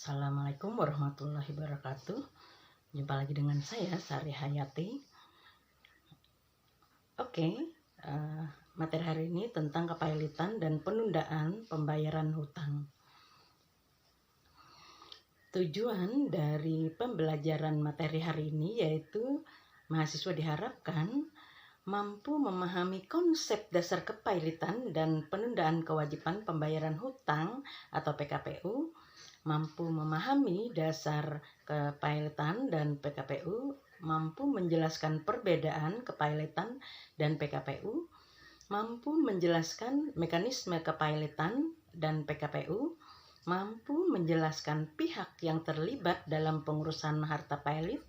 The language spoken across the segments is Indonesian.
Assalamualaikum warahmatullahi wabarakatuh. Jumpa lagi dengan saya, Sari Hayati. Materi hari ini tentang kepailitan dan penundaan pembayaran hutang. Tujuan dari pembelajaran materi hari ini yaitu mahasiswa diharapkan mampu memahami konsep dasar kepailitan dan penundaan kewajiban pembayaran hutang atau PKPU, mampu memahami dasar kepailitan dan PKPU, mampu menjelaskan perbedaan kepailitan dan PKPU, mampu menjelaskan mekanisme kepailitan dan PKPU, mampu menjelaskan pihak yang terlibat dalam pengurusan harta pailit,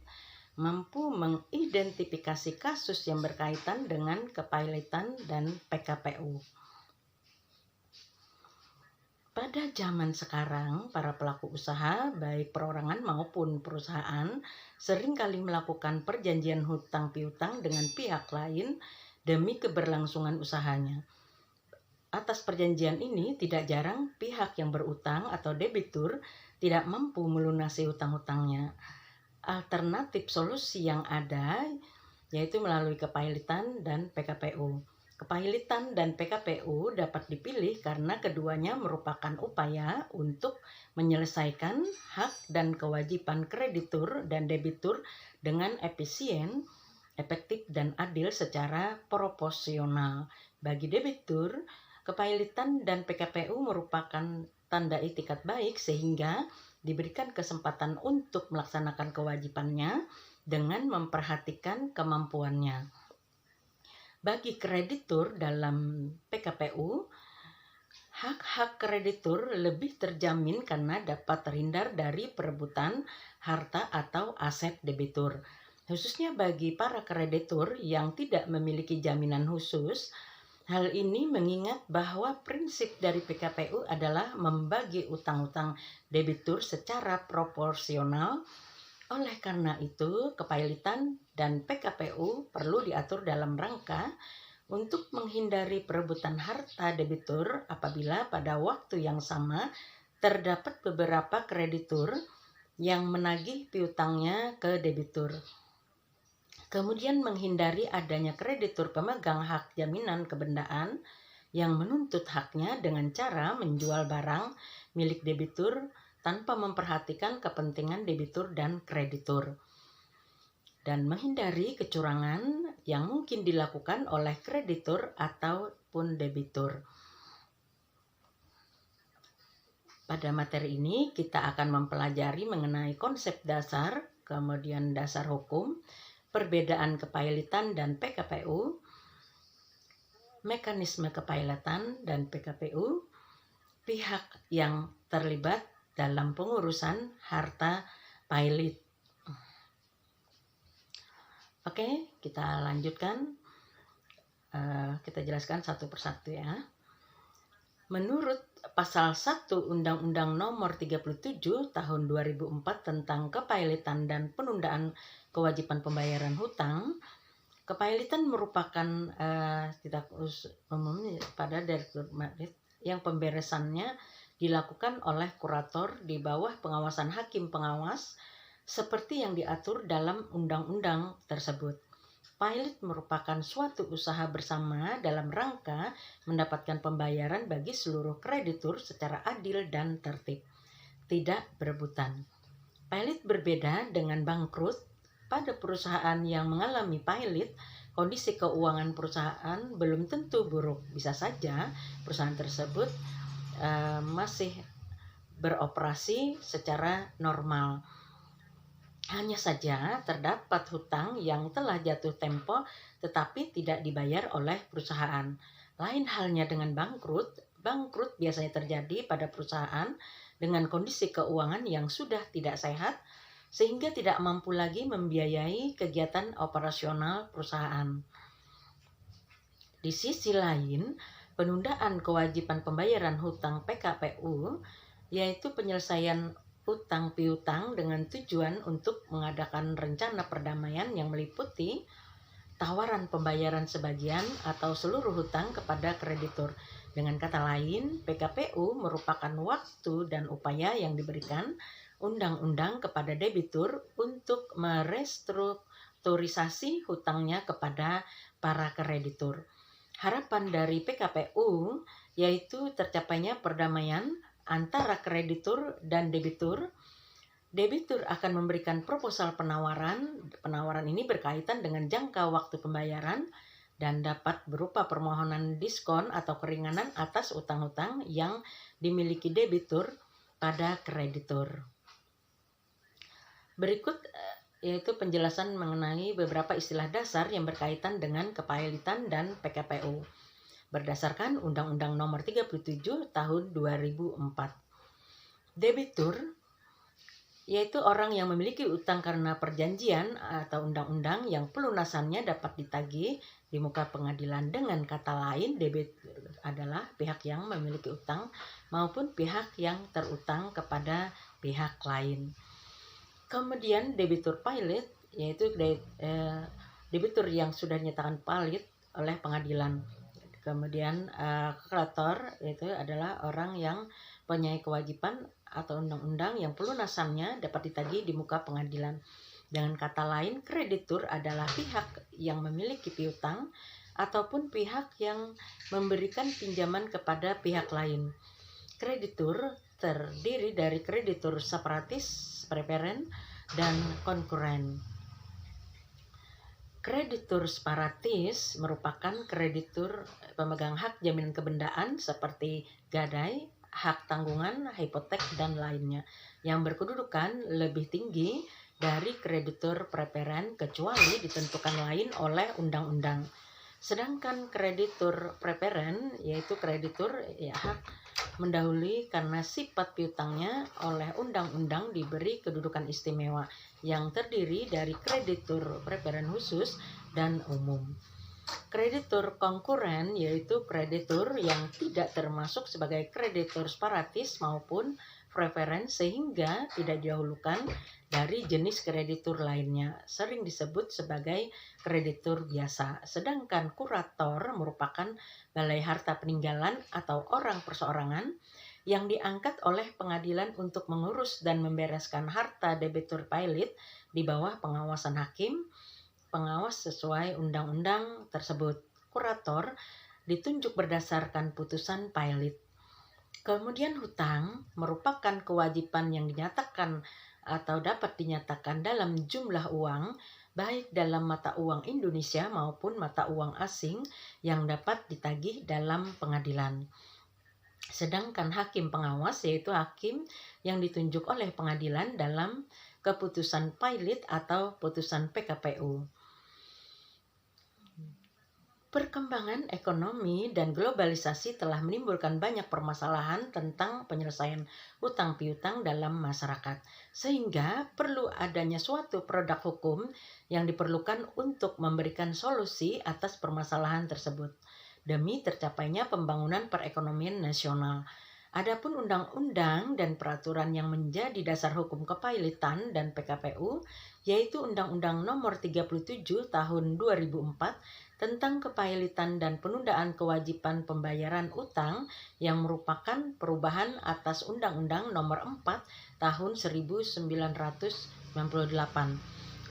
mampu mengidentifikasi kasus yang berkaitan dengan kepailitan dan PKPU. Pada zaman sekarang, para pelaku usaha, baik perorangan maupun perusahaan, seringkali melakukan perjanjian hutang piutang dengan pihak lain demi keberlangsungan usahanya. Atas perjanjian ini, tidak jarang pihak yang berutang atau debitur tidak mampu melunasi hutang-hutangnya. Alternatif solusi yang ada yaitu melalui kepailitan dan PKPU. Kepailitan dan PKPU dapat dipilih karena keduanya merupakan upaya untuk menyelesaikan hak dan kewajiban kreditur dan debitur dengan efisien, efektif, dan adil secara proporsional. Bagi debitur, kepailitan dan PKPU merupakan tanda itikat baik sehingga diberikan kesempatan untuk melaksanakan kewajibannya dengan memperhatikan kemampuannya. Bagi kreditur dalam PKPU, hak-hak kreditur lebih terjamin karena dapat terhindar dari perebutan harta atau aset debitur. Khususnya bagi para kreditur yang tidak memiliki jaminan khusus, hal ini mengingat bahwa prinsip dari PKPU adalah membagi utang-utang debitur secara proporsional. Oleh karena itu, kepailitan dan PKPU perlu diatur dalam rangka untuk menghindari perebutan harta debitur apabila pada waktu yang sama terdapat beberapa kreditur yang menagih piutangnya ke debitur. Kemudian menghindari adanya kreditur pemegang hak jaminan kebendaan yang menuntut haknya dengan cara menjual barang milik debitur tanpa memperhatikan kepentingan debitur dan kreditur. Dan menghindari kecurangan yang mungkin dilakukan oleh kreditur ataupun debitur. Pada materi ini kita akan mempelajari mengenai konsep dasar, kemudian dasar hukum, perbedaan kepailitan dan PKPU, mekanisme kepailitan dan PKPU, pihak yang terlibat dalam pengurusan harta pailit. Oke, kita lanjutkan. Kita jelaskan satu persatu ya. Menurut pasal 1 Undang-Undang Nomor 37 Tahun 2004 tentang kepailitan dan penundaan kewajiban pembayaran hutang, kepailitan merupakan tidak umum pada direktur yang pemberesannya dilakukan oleh kurator di bawah pengawasan hakim pengawas seperti yang diatur dalam undang-undang tersebut. Pailit merupakan suatu usaha bersama dalam rangka mendapatkan pembayaran bagi seluruh kreditur secara adil dan tertib, tidak berebutan. Pailit berbeda dengan bangkrut. Pada perusahaan yang mengalami pailit, kondisi keuangan perusahaan belum tentu buruk. Bisa saja perusahaan tersebut masih beroperasi secara normal. Hanya saja terdapat hutang yang telah jatuh tempo tetapi tidak dibayar oleh perusahaan. Lain halnya dengan bangkrut. Bangkrut biasanya terjadi pada perusahaan dengan kondisi keuangan yang sudah tidak sehat sehingga tidak mampu lagi membiayai kegiatan operasional perusahaan. Di sisi lain, penundaan kewajiban pembayaran hutang PKPU yaitu penyelesaian utang piutang dengan tujuan untuk mengadakan rencana perdamaian yang meliputi tawaran pembayaran sebagian atau seluruh hutang kepada kreditur. Dengan kata lain, PKPU merupakan waktu dan upaya yang diberikan undang-undang kepada debitur untuk merestrukturisasi hutangnya kepada para kreditur. Harapan dari PKPU yaitu tercapainya perdamaian antara kreditur dan debitur. Debitur akan memberikan proposal penawaran. Penawaran ini berkaitan dengan jangka waktu pembayaran dan dapat berupa permohonan diskon atau keringanan atas utang-utang yang dimiliki debitur pada kreditur. Berikut yaitu penjelasan mengenai beberapa istilah dasar yang berkaitan dengan kepahilitan dan PKPU berdasarkan Undang-Undang Nomor 37 Tahun 2004. Debitur yaitu orang yang memiliki utang karena perjanjian atau undang-undang yang pelunasannya dapat ditagih di muka pengadilan. Dengan kata lain, debitur adalah pihak yang memiliki utang maupun pihak yang terutang kepada pihak lain. Kemudian debitur pailit yaitu debitur yang sudah dinyatakan pailit oleh pengadilan. Kemudian kreditor yaitu adalah orang yang mempunyai kewajiban atau undang-undang yang pelunasannya dapat ditagih di muka pengadilan. Dengan kata lain, kreditur adalah pihak yang memiliki piutang ataupun pihak yang memberikan pinjaman kepada pihak lain. Kreditur terdiri dari kreditur separatis, preferen, dan konkuren. Kreditur separatis merupakan kreditur pemegang hak jaminan kebendaan seperti gadai, hak tanggungan, hipotek, dan lainnya yang berkedudukan lebih tinggi dari kreditur preferen kecuali ditentukan lain oleh undang-undang. Sedangkan kreditur preferen yaitu kreditur hak mendahului karena sifat piutangnya oleh undang-undang diberi kedudukan istimewa yang terdiri dari kreditur preferen khusus dan umum. Kreditur konkuren yaitu kreditur yang tidak termasuk sebagai kreditur separatis maupun preferen sehingga tidak didahulukan dari jenis kreditur lainnya, sering disebut sebagai kreditur biasa. Sedangkan kurator merupakan balai harta peninggalan atau orang perseorangan yang diangkat oleh pengadilan untuk mengurus dan membereskan harta debitur pailit di bawah pengawasan hakim pengawas sesuai undang-undang tersebut. Kurator ditunjuk berdasarkan putusan pailit. Kemudian hutang merupakan kewajiban yang dinyatakan atau dapat dinyatakan dalam jumlah uang, baik dalam mata uang Indonesia maupun mata uang asing yang dapat ditagih dalam pengadilan. Sedangkan hakim pengawas yaitu hakim yang ditunjuk oleh pengadilan dalam keputusan pailit atau putusan PKPU. Perkembangan ekonomi dan globalisasi telah menimbulkan banyak permasalahan tentang penyelesaian hutang piutang dalam masyarakat, sehingga perlu adanya suatu produk hukum yang diperlukan untuk memberikan solusi atas permasalahan tersebut, demi tercapainya pembangunan perekonomian nasional. Adapun undang-undang dan peraturan yang menjadi dasar hukum kepailitan dan PKPU, yaitu Undang-Undang Nomor 37 Tahun 2004 tentang kepailitan dan penundaan kewajiban pembayaran utang yang merupakan perubahan atas Undang-Undang Nomor 4 Tahun 1998.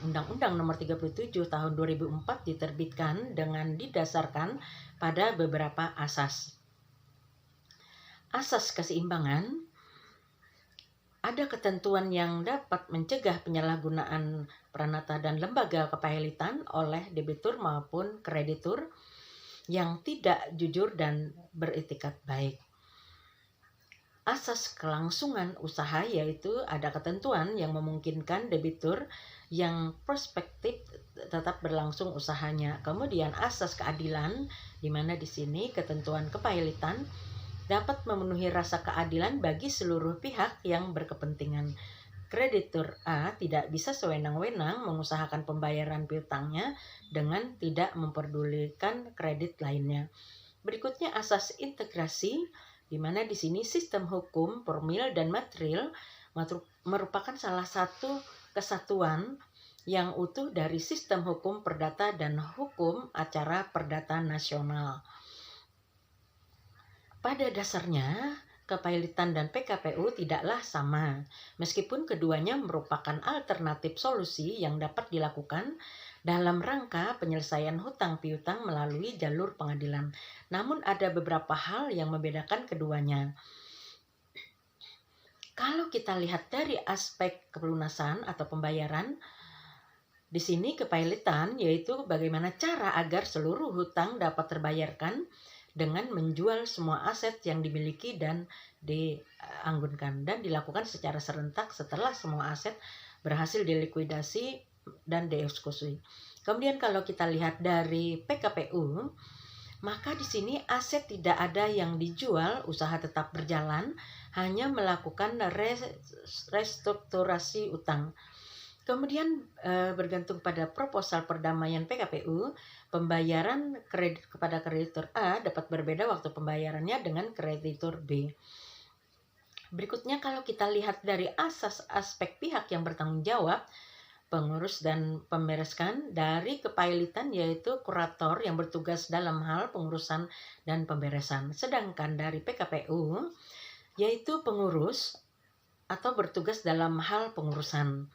Undang-Undang Nomor 37 Tahun 2004 diterbitkan dengan didasarkan pada beberapa asas. Asas keseimbangan, ada ketentuan yang dapat mencegah penyalahgunaan peranata dan lembaga kepailitan oleh debitur maupun kreditur yang tidak jujur dan beretikat baik. Asas kelangsungan usaha yaitu ada ketentuan yang memungkinkan debitur yang prospektif tetap berlangsung usahanya. Kemudian asas keadilan, di mana di sini ketentuan kepailitan dapat memenuhi rasa keadilan bagi seluruh pihak yang berkepentingan. Kreditur A tidak bisa sewenang-wenang mengusahakan pembayaran piutangnya dengan tidak memperdulikan kredit lainnya. Berikutnya asas integrasi, di mana di sini sistem hukum formil dan material merupakan salah satu kesatuan yang utuh dari sistem hukum perdata dan hukum acara perdata nasional. Pada dasarnya, kepailitan dan PKPU tidaklah sama, meskipun keduanya merupakan alternatif solusi yang dapat dilakukan dalam rangka penyelesaian hutang piutang melalui jalur pengadilan. Namun ada beberapa hal yang membedakan keduanya. Kalau kita lihat dari aspek pelunasan atau pembayaran, di sini kepailitan yaitu bagaimana cara agar seluruh hutang dapat terbayarkan dengan menjual semua aset yang dimiliki dan dianggunkan, dan dilakukan secara serentak setelah semua aset berhasil dilikuidasi dan dieksekusi. Kemudian kalau kita lihat dari PKPU, maka di sini aset tidak ada yang dijual, usaha tetap berjalan, hanya melakukan restrukturasi utang. Kemudian bergantung pada proposal perdamaian PKPU, pembayaran kredit kepada kreditur A dapat berbeda waktu pembayarannya dengan kreditur B. Berikutnya kalau kita lihat dari asas aspek pihak yang bertanggung jawab, pengurus dan pembereskan, dari kepailitan yaitu kurator yang bertugas dalam hal pengurusan dan pemberesan. Sedangkan dari PKPU yaitu pengurus atau bertugas dalam hal pengurusan.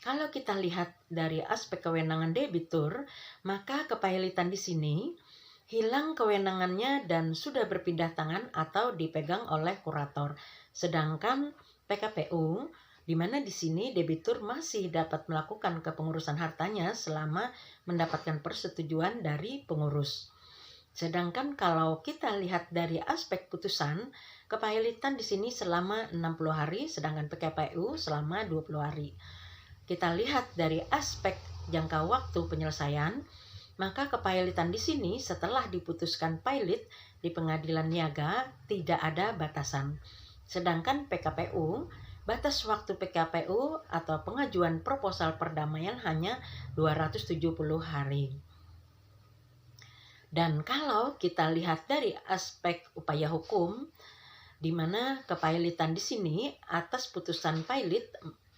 Kalau kita lihat dari aspek kewenangan debitur, maka kepailitan di sini hilang kewenangannya dan sudah berpindah tangan atau dipegang oleh kurator. Sedangkan PKPU, di mana di sini debitur masih dapat melakukan kepengurusan hartanya selama mendapatkan persetujuan dari pengurus. Sedangkan kalau kita lihat dari aspek putusan, kepailitan di sini selama 60 hari, sedangkan PKPU selama 20 hari. Kita lihat dari aspek jangka waktu penyelesaian, maka kepailitan di sini setelah diputuskan pailit di pengadilan niaga tidak ada batasan. Sedangkan PKPU, batas waktu PKPU atau pengajuan proposal perdamaian hanya 270 hari. Dan kalau kita lihat dari aspek upaya hukum, di mana kepailitan di sini atas putusan pailit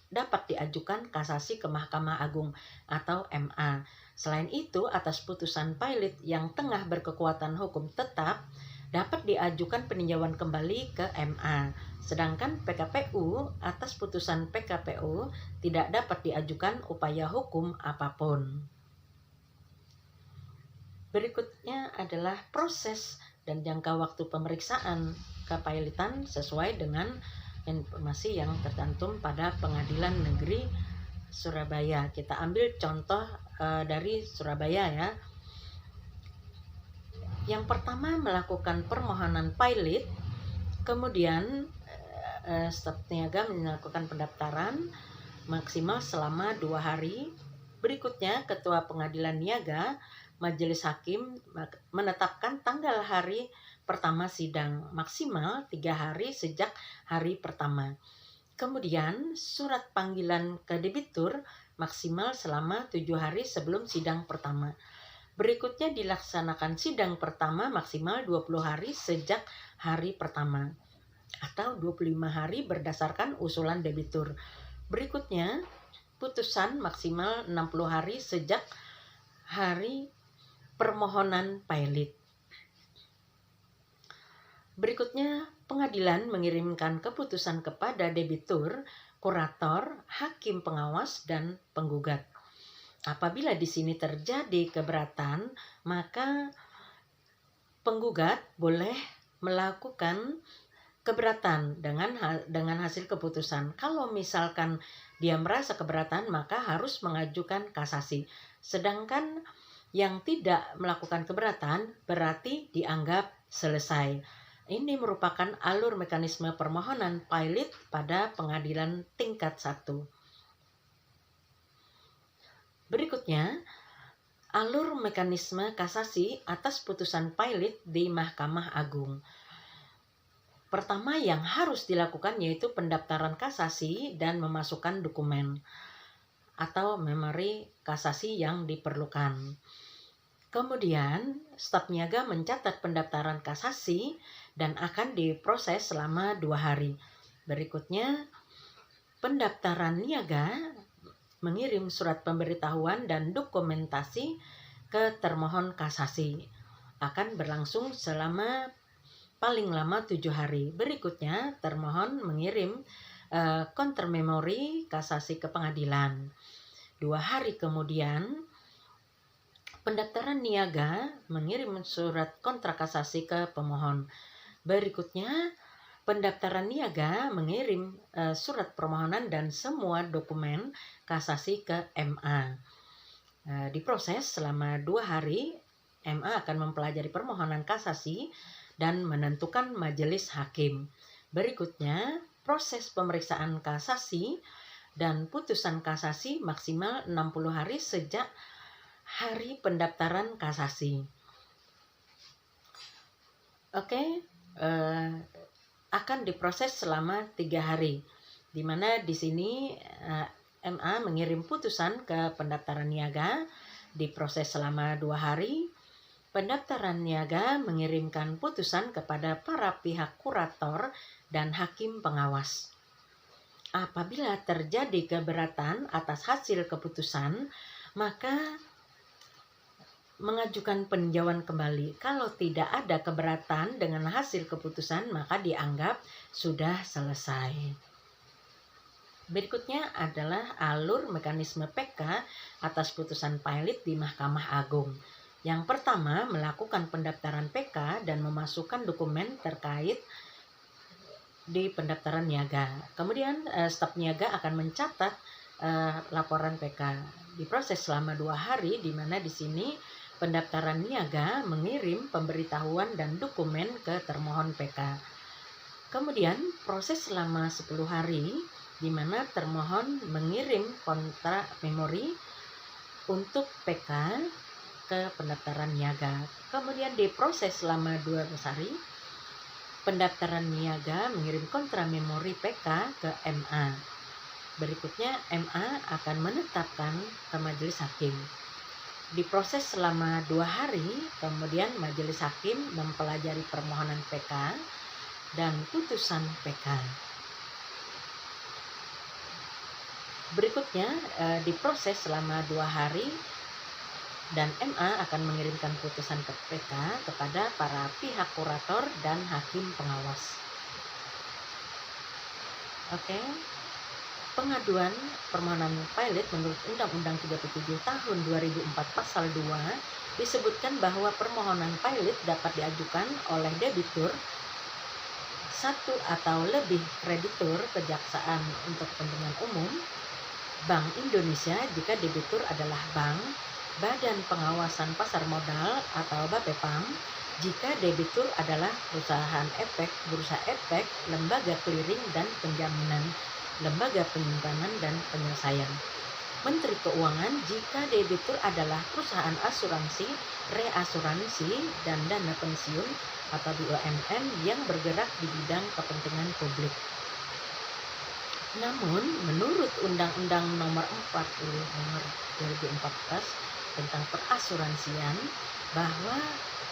dapat diajukan kasasi ke Mahkamah Agung atau MA. Selain itu, atas putusan pailit yang tengah berkekuatan hukum tetap dapat diajukan peninjauan kembali ke MA. Sedangkan PKPU, atas putusan PKPU tidak dapat diajukan upaya hukum apapun. Berikutnya adalah proses dan jangka waktu pemeriksaan kepailitan sesuai dengan informasi yang tercantum pada Pengadilan Negeri Surabaya. Kita ambil contoh dari Surabaya ya. Yang pertama melakukan permohonan pailit, kemudian staf niaga melakukan pendaftaran maksimal selama 2 hari. Berikutnya Ketua Pengadilan Niaga Majelis Hakim menetapkan tanggal hari pertama sidang maksimal 3 hari sejak hari pertama. Kemudian surat panggilan ke debitur maksimal selama 7 hari sebelum sidang pertama. Berikutnya dilaksanakan sidang pertama maksimal 20 hari sejak hari pertama atau 25 hari berdasarkan usulan debitur. Berikutnya putusan maksimal 60 hari sejak hari permohonan pailit. Berikutnya, pengadilan mengirimkan keputusan kepada debitur, kurator, hakim pengawas, dan penggugat. Apabila di sini terjadi keberatan, maka penggugat boleh melakukan keberatan dengan hasil keputusan. Kalau misalkan dia merasa keberatan, maka harus mengajukan kasasi. Sedangkan yang tidak melakukan keberatan berarti dianggap selesai. Ini merupakan alur mekanisme permohonan pailit pada pengadilan tingkat 1. Berikutnya, alur mekanisme kasasi atas putusan pailit di Mahkamah Agung. Pertama yang harus dilakukan yaitu pendaftaran kasasi dan memasukkan dokumen atau memori kasasi yang diperlukan. Kemudian, staf niaga mencatat pendaftaran kasasi dan akan diproses selama 2 hari. Berikutnya, pendaftaran niaga mengirim surat pemberitahuan dan dokumentasi ke termohon kasasi. Akan berlangsung selama paling lama 7 hari. Berikutnya, termohon mengirim counter memori kasasi ke pengadilan. 2 hari kemudian, pendaftaran niaga mengirim surat kontra kasasi ke pemohon. Berikutnya, pendaftaran niaga mengirim surat permohonan dan semua dokumen kasasi ke MA. Diproses selama 2 hari, MA akan mempelajari permohonan kasasi dan menentukan majelis hakim. Berikutnya, proses pemeriksaan kasasi dan putusan kasasi maksimal 60 hari sejak hari pendaftaran kasasi. Akan diproses selama 3 hari, di mana di sini MA mengirim putusan ke pendaftaran niaga, diproses selama 2 hari. Pendaftaran niaga mengirimkan putusan kepada para pihak kurator dan hakim pengawas. Apabila terjadi keberatan atas hasil keputusan, maka mengajukan peninjauan kembali. Kalau tidak ada keberatan dengan hasil keputusan, maka dianggap sudah selesai. Berikutnya adalah alur mekanisme PK atas putusan pilot di Mahkamah Agung. Yang pertama, melakukan pendaftaran PK dan memasukkan dokumen terkait di pendaftaran niaga. Kemudian staf niaga akan mencatat laporan PK. Diproses selama 2 hari, di mana di sini pendaftaran niaga mengirim pemberitahuan dan dokumen ke termohon PK. Kemudian proses selama 10 hari, di mana termohon mengirim kontra memori untuk PK ke pendaftaran niaga. Kemudian diproses selama 12 hari, pendaftaran niaga mengirim kontra memori PK ke MA. Berikutnya MA akan menetapkan ke majelis hakim. Diproses selama 2 hari, kemudian majelis hakim mempelajari permohonan PK dan putusan PK. Berikutnya diproses selama 2 hari dan MA akan mengirimkan putusan ke PK kepada para pihak kurator dan hakim pengawas. Pengaduan permohonan pilot menurut Undang-Undang 37 tahun 2004 pasal 2 disebutkan bahwa permohonan pilot dapat diajukan oleh debitur, satu atau lebih kreditur kejaksaan untuk kepentingan umum, Bank Indonesia jika debitur adalah bank, Badan Pengawasan Pasar Modal atau BAPEPAM, jika debitur adalah perusahaan efek, bursa efek, lembaga clearing dan penjaminan, lembaga penyimpanan dan penyelesaian. Menteri Keuangan jika debitur adalah perusahaan asuransi, reasuransi, dan dana pensiun atau BUMN yang bergerak di bidang kepentingan publik. Namun, menurut Undang-Undang Nomor 40 Nomor 2014 tentang perasuransian, bahwa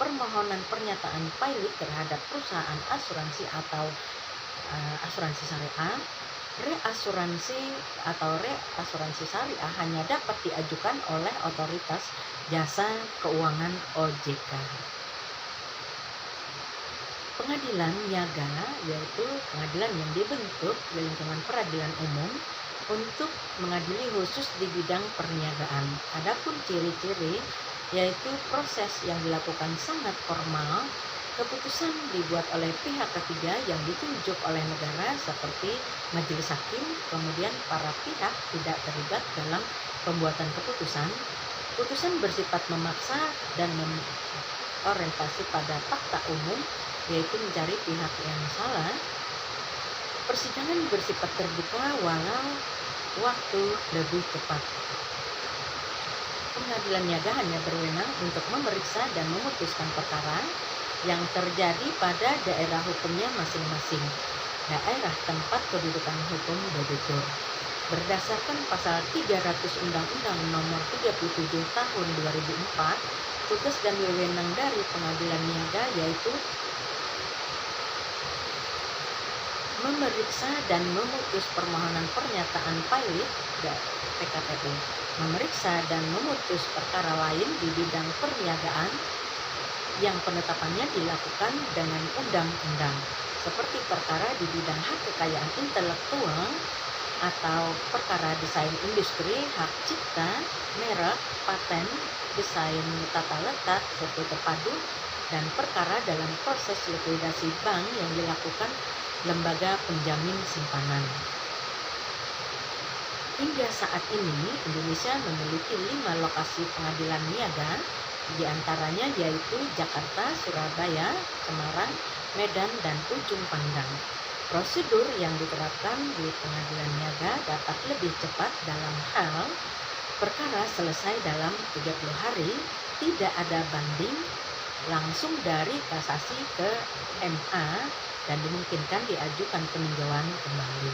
permohonan pernyataan pilot terhadap perusahaan asuransi atau asuransi syariah, reasuransi atau reasuransi syariah hanya dapat diajukan oleh Otoritas Jasa Keuangan OJK. Pengadilan niaga yaitu pengadilan yang dibentuk di lingkungan peradilan umum untuk mengadili khusus di bidang perniagaan. Adapun ciri-ciri yaitu proses yang dilakukan sangat formal, keputusan dibuat oleh pihak ketiga yang ditunjuk oleh negara seperti majelis hakim, kemudian para pihak tidak terlibat dalam pembuatan keputusan, putusan bersifat memaksa dan orientasi pada fakta umum, yaitu mencari pihak yang salah. Persidangan bersifat terbuka walau waktu lebih cepat. Pengadilan niaga hanya berwenang untuk memeriksa dan memutuskan perkara yang terjadi pada daerah hukumnya masing-masing, daerah tempat kedudukan hukum debitur. Berdasarkan pasal 300 Undang-Undang Nomor 37 Tahun 2004, tugas dan wewenang dari pengadilan niaga yaitu memeriksa dan memutus permohonan pernyataan pilot PKPU, memeriksa dan memutus perkara lain di bidang perniagaan, yang penetapannya dilakukan dengan undang-undang, seperti perkara di bidang hak kekayaan intelektual atau perkara desain industri, hak cipta, merek, paten, desain tata letak, serta terpadu, dan perkara dalam proses likuidasi bank yang dilakukan lembaga penjamin simpanan. Hingga saat ini, Indonesia memiliki 5 lokasi pengadilan niaga, di antaranya yaitu Jakarta, Surabaya, Semarang, Medan, dan Ujung Pandang. Prosedur yang diterapkan di pengadilan niaga dapat lebih cepat dalam hal perkara selesai dalam 30 hari, tidak ada banding, langsung dari kasasi ke MA, dan dimungkinkan diajukan peninjauan kembali.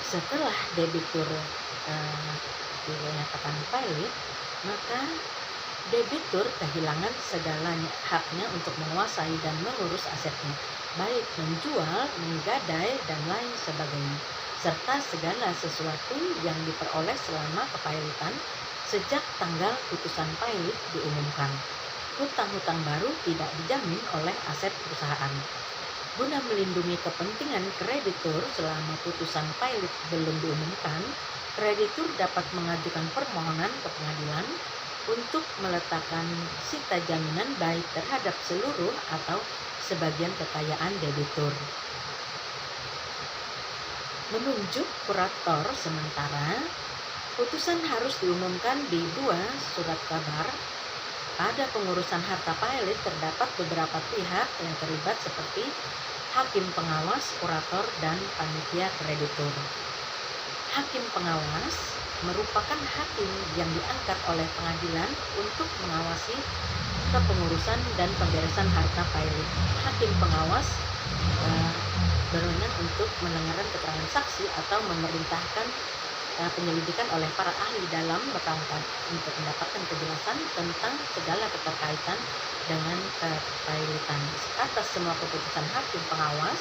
Setelah debitur dinyatakan valid, maka debitur kehilangan segala haknya untuk menguasai dan mengurus asetnya, baik menjual, menggadai, dan lain sebagainya, serta segala sesuatu yang diperoleh selama kepailitan sejak tanggal putusan pailit diumumkan. Hutang-hutang baru tidak dijamin oleh aset perusahaan. Guna melindungi kepentingan kreditur selama putusan pailit belum diumumkan, kreditur dapat mengajukan permohonan ke pengadilan untuk meletakkan sita jaminan baik terhadap seluruh atau sebagian kekayaan debitur. Menunjuk kurator sementara, putusan harus diumumkan di 2 surat kabar. Pada pengurusan harta pailit terdapat beberapa pihak yang terlibat seperti hakim pengawas, kurator, dan panitia kreditur. Hakim pengawas merupakan hakim yang diangkat oleh pengadilan untuk mengawasi kepengurusan dan pemberesan harta pailit. Hakim pengawas berwenang untuk mendengarkan keterangan saksi atau memerintahkan penyelidikan oleh para ahli dalam berangkat untuk mendapatkan kejelasan tentang segala keterkaitan dengan kepailitan. Atas semua keputusan hakim pengawas,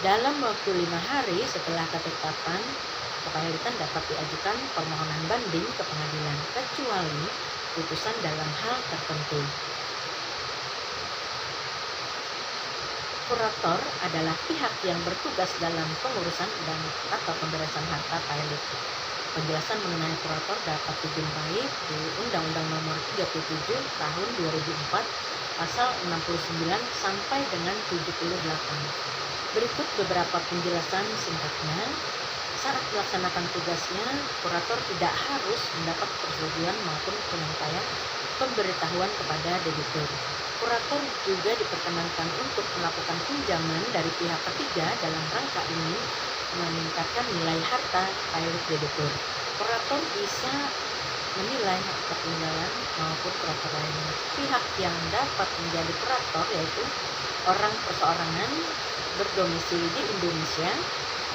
dalam waktu 5 hari setelah ketetapan kepailitan dapat diajukan permohonan banding ke pengadilan, kecuali putusan dalam hal tertentu. Kurator adalah pihak yang bertugas dalam pengurusan dan atau pemberesan harta pailit. Penjelasan mengenai kurator dapat dijumpai di Undang-Undang Nomor 37 Tahun 2004 Pasal 69 sampai dengan 78. Berikut beberapa penjelasan singkatnya. Saat melaksanakan tugasnya, kurator tidak harus mendapat persetujuan maupun penyampaian pemberitahuan kepada debitur. Kurator juga diperkenankan untuk melakukan pinjaman dari pihak ketiga dalam rangka ini meningkatkan nilai harta pailit debitur. Kurator bisa menilai harta peninggalan maupun kurator lainnya. Pihak yang dapat menjadi kurator yaitu orang perseorangan berdomisili di Indonesia,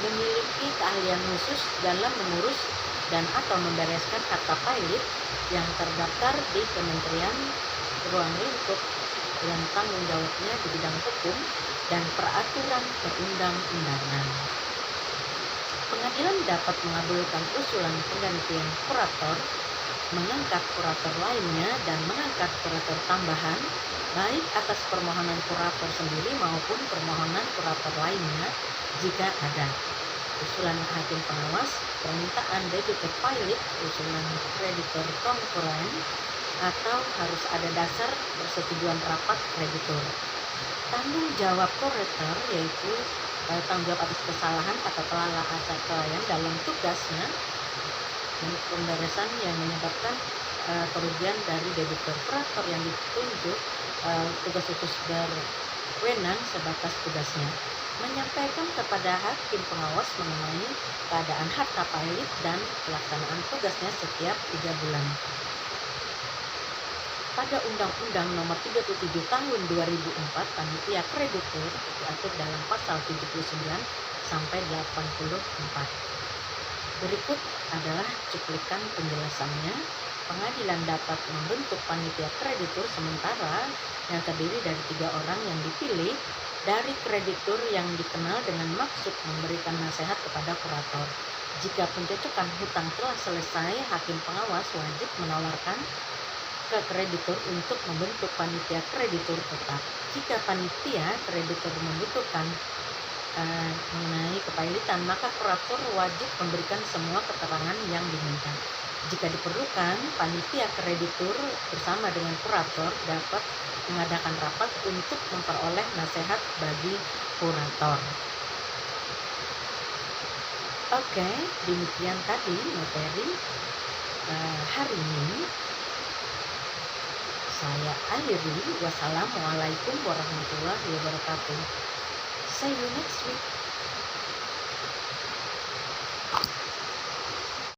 memiliki keahlian khusus dalam mengurus dan atau membereskan harta pailit yang terdaftar di Kementerian Ruang Lingkup dan tanggung jawabnya di bidang hukum dan peraturan perundang-undangan. Pengadilan dapat mengabulkan usulan penggantian kurator, mengangkat kurator lainnya, dan mengangkat kurator tambahan, baik atas permohonan kurator sendiri maupun permohonan kurator lainnya jika ada. Usulan hakim pengawas, permintaan debitur pailit, usulan kreditor konkuren, atau harus ada dasar persetujuan rapat kreditur. Tanggung jawab kurator yaitu tanggung jawab atas kesalahan atau kelalaian dalam tugasnya pemberesan yang menyebabkan kerugian dari debitur. Kurator yang ditunjuk tugas khusus berwenang sebatas tugasnya menyampaikan kepada hakim pengawas mengenai keadaan harta pailit dan pelaksanaan tugasnya setiap 3 bulan. Pada Undang-Undang Nomor 37 Tahun 2004, panitia kreditur diatur dalam pasal 79 sampai 84. Berikut adalah cuplikan penjelasannya. Pengadilan dapat membentuk panitia kreditur sementara yang terdiri dari 3 orang yang dipilih dari kreditur yang dikenal dengan maksud memberikan nasihat kepada kurator. Jika pencocokan hutang telah selesai, hakim pengawas wajib menawarkan maka kreditur untuk membentuk panitia kreditur tetap. Jika panitia kreditur membutuhkan mengenai kepailitan, maka kurator wajib memberikan semua keterangan yang diminta. Jika diperlukan, panitia kreditur bersama dengan kurator dapat mengadakan rapat untuk memperoleh nasihat bagi kurator. Oke, demikian tadi materi hari ini. Saya akhiri. Wassalamualaikum warahmatullahi wabarakatuh. See you next week.